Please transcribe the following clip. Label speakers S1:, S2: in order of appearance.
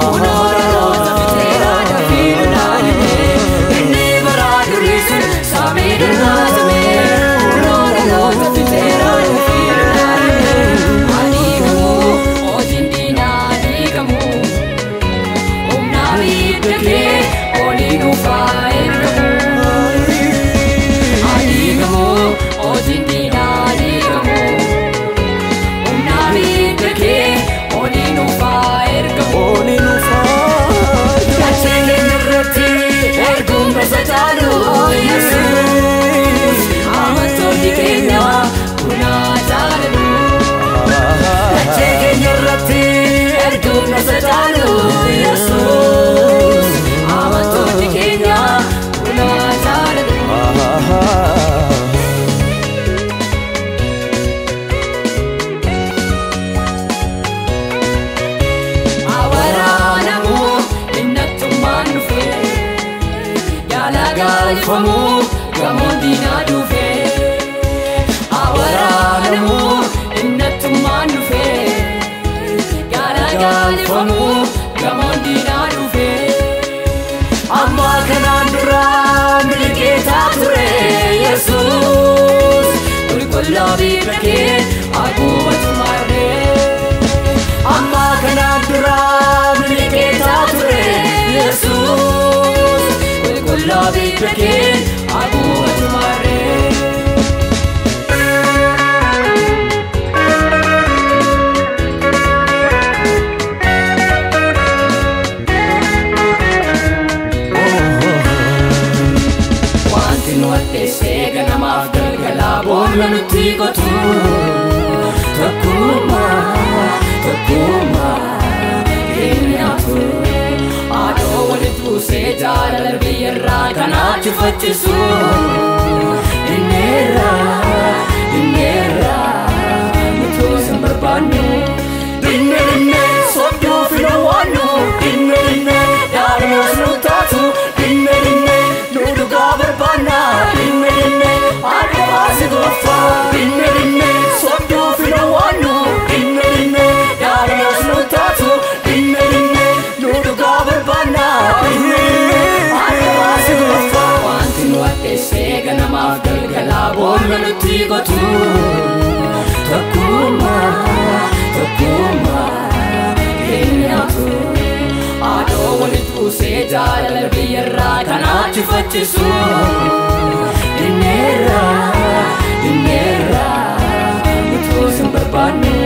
S1: Unora rosa fitera da firna ne inni baradu risu samir nazme Unora rosa fitera da firna ne Adigamu ojindina adigamu Umna vidke olinu fairgamu Adigamu ojindina adigamu Umna vidke olinu fairgamu Sataru Jesus Amatoni Kenya Una Jalalu Kenya Rati Erguna Sataru Jesus Amatoni Kenya Una Jalalu Awaranamu Innatumanu fe Galfamu gamondina dufe awaranamu innatumman dufe galfamu gamondina dufe amma kanandura milketa ture Jesus kulkullabi bake agubat marre amma kanandura milketa ture Jesus Love it again, I go to my One thing what they say, and I'm after Galabon, and the Tigo too. Takuma, Sejala birra kana chufatisu Inera Mutu sambarbanu Dinne Sobyo filawanu Dinne Darius nutatu Dinne Nudu gabarbana Dinne Adivasi gofa Dinne Sobyo filawanu Dinne Darius nutatu Dinne Nudu gabarbana Galabon and Tigo too Takuma Kenya too I don't want to say Jala birra kana chufatisu Inera Mutu sambarbanu